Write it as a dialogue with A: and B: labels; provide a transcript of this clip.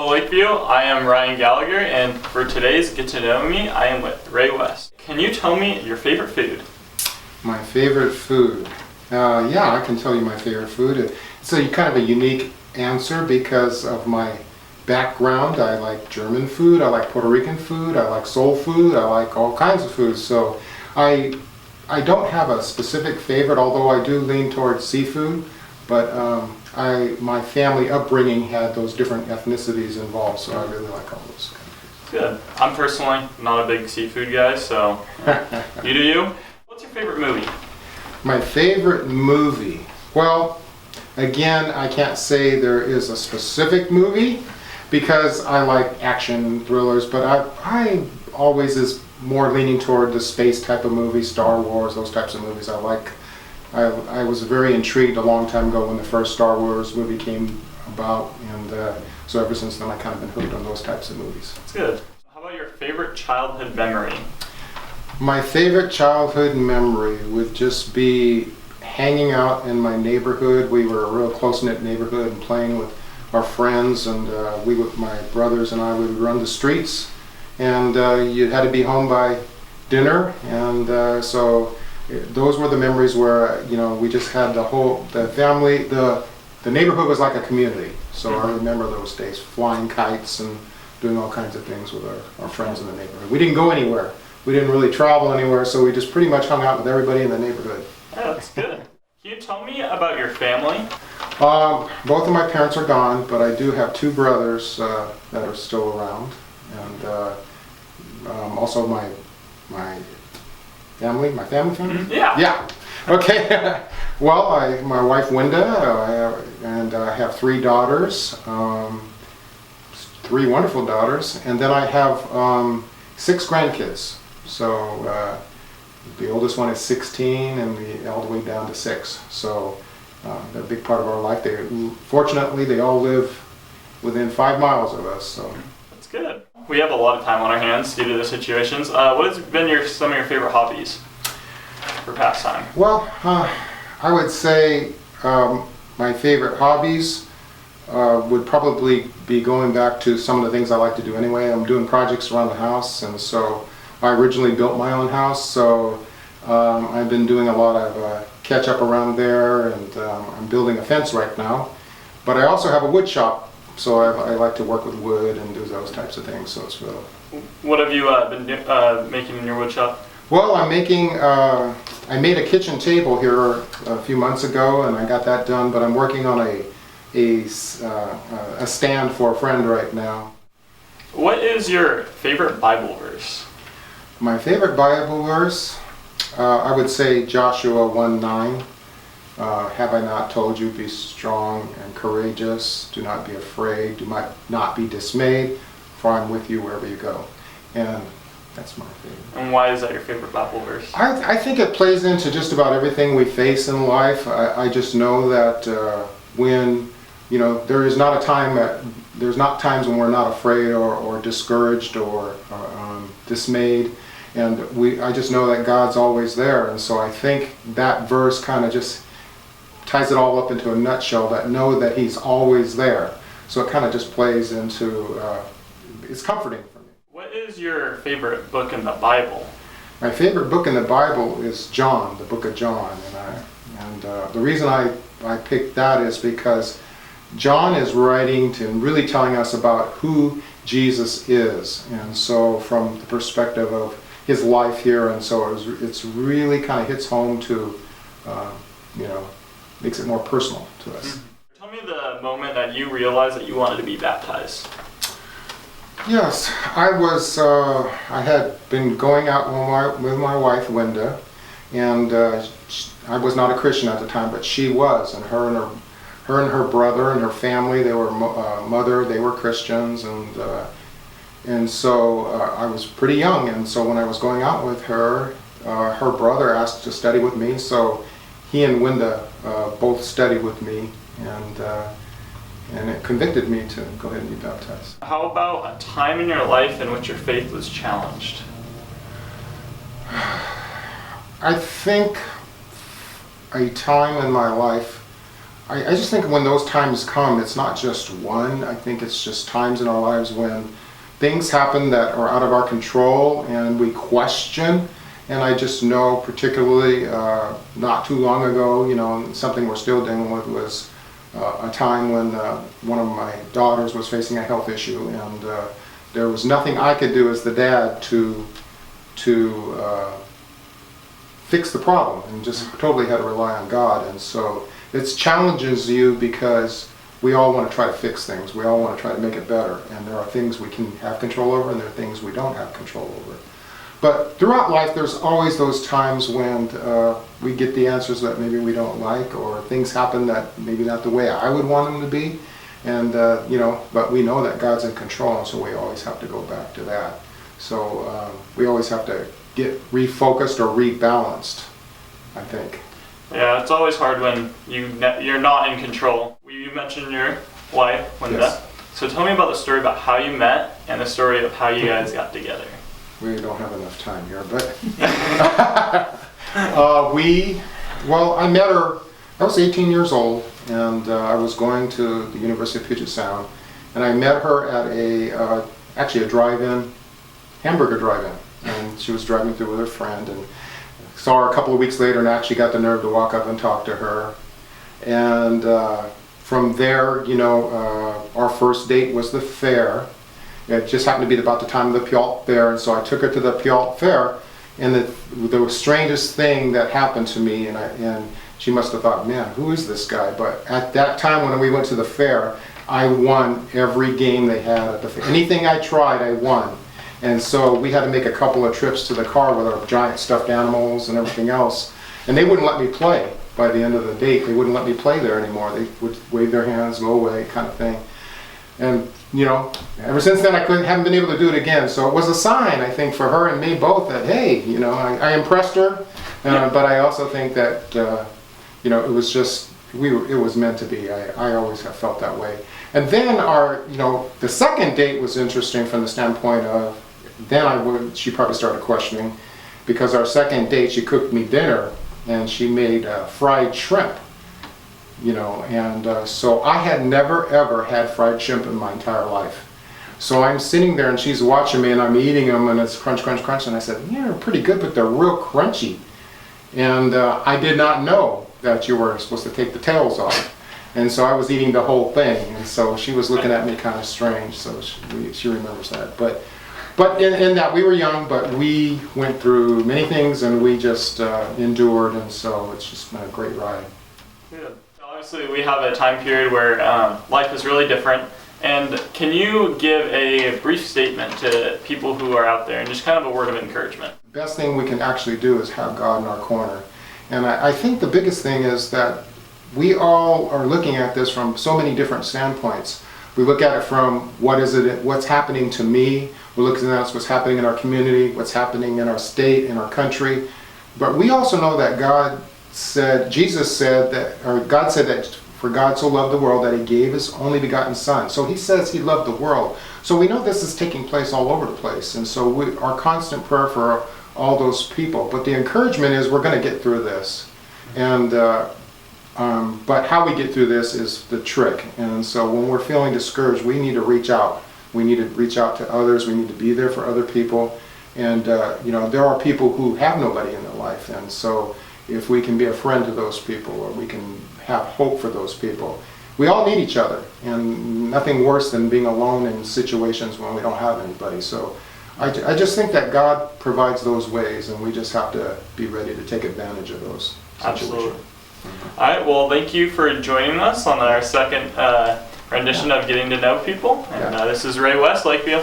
A: Lakeview. I am Ryan Gallagher, and for today's Get to Know Me, I am with Ray West. Can you tell me your favorite food?
B: My favorite food? Yeah, I can tell you my favorite food. It's a kind of a unique answer because of my background. I like German food, I like Puerto Rican food, I like soul food, I like all kinds of foods. So I don't have a specific favorite, although I do lean towards seafood. But my family upbringing had those different ethnicities involved, so I really like all those kind of foods.
A: Good. I'm personally not a big seafood guy, so you do you. What's your favorite movie?
B: My favorite movie? Well, again, I can't say there is a specific movie because I like action thrillers, but I always is more leaning toward the space type of movies, Star Wars, those types of movies I like. I was very intrigued a long time ago when the first Star Wars movie came about, and so ever since then I kind of been hooked on those types of movies.
A: That's good. How about your favorite childhood memory?
B: My favorite childhood memory would just be hanging out in my neighborhood. We were a real close-knit neighborhood and playing with our friends, and my brothers and I would run the streets, and you had to be home by dinner, and so those were the memories where we just had the family, the neighborhood was like a community. So I remember those days, flying kites and doing all kinds of things with our friends in the neighborhood. We didn't go anywhere. We didn't really travel anywhere, so we just pretty much hung out with everybody in the neighborhood.
A: Yeah, that's good. Can you tell me about your family?
B: Both of my parents are gone, but I do have two brothers that are still around, and also my family.
A: Yeah.
B: Yeah. Okay. Well, my wife Winda, and I have three daughters, three wonderful daughters, and then I have 6 grandkids. So the oldest one is 16, and all the way down to 6. So they're a big part of our life. Fortunately, they all live within 5 miles of us. So
A: that's good. We have a lot of time on our hands due to the situations. What has been some of your favorite hobbies for pastime?
B: Well, I would say my favorite hobbies would probably be going back to some of the things I like to do anyway. I'm doing projects around the house, and so I originally built my own house, so I've been doing a lot of catch up around there, and I'm building a fence right now. But I also have a wood shop, so I like to work with wood and do those types of things. So it's real.
A: What have you been making in your wood shop?
B: Well, I'm making. I made a kitchen table here a few months ago, and I got that done. But I'm working on a stand for a friend right now.
A: What is your favorite Bible verse?
B: My favorite Bible verse, I would say Joshua 1:9. Have I not told you, be strong and courageous, do not be afraid, do not be dismayed, for I'm with you wherever you go. And that's my favorite.
A: And why is that your favorite Bible verse?
B: I think it plays into just about everything we face in life. I just know that when, there's not times when we're not afraid or discouraged or dismayed. And I just know that God's always there. And so I think that verse kind of just ties it all up into a nutshell, that know that He's always there. So it kind of just plays into, it's comforting for me.
A: What is your favorite book in the Bible?
B: My favorite book in the Bible is John, the book of John. And the reason I picked that is because John is writing and really telling us about who Jesus is. And so from the perspective of His life here, and so it's really kind of hits home to, makes it more personal to us.
A: Tell me the moment that you realized that you wanted to be baptized.
B: Yes, I had been going out with my wife, Winda, and I was not a Christian at the time, but she was, and her and her brother and her family, they were they were Christians, and so I was pretty young, and so when I was going out with her, her brother asked to study with me, so he and Winda both studied with me, and it convicted me to go ahead and be baptized.
A: How about a time in your life in which your faith was challenged?
B: I think a time in my life I just think when those times come, it's not just one. I think it's just times in our lives when things happen that are out of our control and we question. And I just know particularly not too long ago, something we're still dealing with was a time when one of my daughters was facing a health issue, and there was nothing I could do as the dad to fix the problem, and just totally had to rely on God. And so it challenges you because we all want to try to fix things. We all want to try to make it better. And there are things we can have control over, and there are things we don't have control over. But throughout life, there's always those times when we get the answers that maybe we don't like, or things happen that maybe not the way I would want them to be. And, but we know that God's in control, and so we always have to go back to that. So we always have to get refocused or rebalanced, I think.
A: Yeah, it's always hard when you're not in control. You mentioned your wife, Linda.
B: Yes.
A: So tell me about the story about how you met and the story of how you guys got together.
B: We don't have enough time here, but I met her, I was 18 years old, and I was going to the University of Puget Sound, and I met her at actually a drive-in, hamburger drive-in, and she was driving through with her friend, and saw her a couple of weeks later and actually got the nerve to walk up and talk to her. And from there, our first date was the fair. It just happened to be about the time of the Puyallup Fair, and so I took her to the Puyallup Fair, and the strangest thing that happened to me, and she must have thought, man, who is this guy? But at that time when we went to the fair, I won every game they had at the fair. Anything I tried, I won. And so we had to make a couple of trips to the car with our giant stuffed animals and everything else, and they wouldn't let me play. By the end of the date, they wouldn't let me play there anymore. They would wave their hands, go away, kind of thing. And ever since then, haven't been able to do it again. So it was a sign, I think, for her and me both that, hey, I impressed her. But I also think that, it was just, it was meant to be. I always have felt that way. And then the second date was interesting from the standpoint of, she probably started questioning, because our second date, she cooked me dinner, and she made fried shrimp. So I had never ever had fried shrimp in my entire life. So I'm sitting there and she's watching me and I'm eating them and it's crunch, crunch, crunch. And I said, yeah, they're pretty good, but they're real crunchy. And I did not know that you were supposed to take the tails off. And so I was eating the whole thing. And so she was looking at me kind of strange. So she remembers that. But in that we were young, but we went through many things and we just endured. And so it's just been a great ride.
A: Good. Obviously, we have a time period where life is really different. And can you give a brief statement to people who are out there and just kind of a word of encouragement?
B: The best thing we can actually do is have God in our corner. And I think the biggest thing is that we all are looking at this from so many different standpoints. We look at it from what's happening to me. We're looking at what's happening in our community, what's happening in our state, in our country. But we also know that God said that for God so loved the world that he gave his only begotten son. So he says he loved the world. So we know this is taking place all over the place. And so our constant prayer for all those people. But the encouragement is we're going to get through this. And but how we get through this is the trick. And so when we're feeling discouraged, we need to reach out. We need to reach out to others. We need to be there for other people. And there are people who have nobody in their life. And so if we can be a friend to those people, or we can have hope for those people. We all need each other, and nothing worse than being alone in situations when we don't have anybody. So I just think that God provides those ways, and we just have to be ready to take advantage of those situations.
A: Absolutely. All right, well, thank you for joining us on our second rendition of Getting to Know People. And this is Ray West, Lakeview.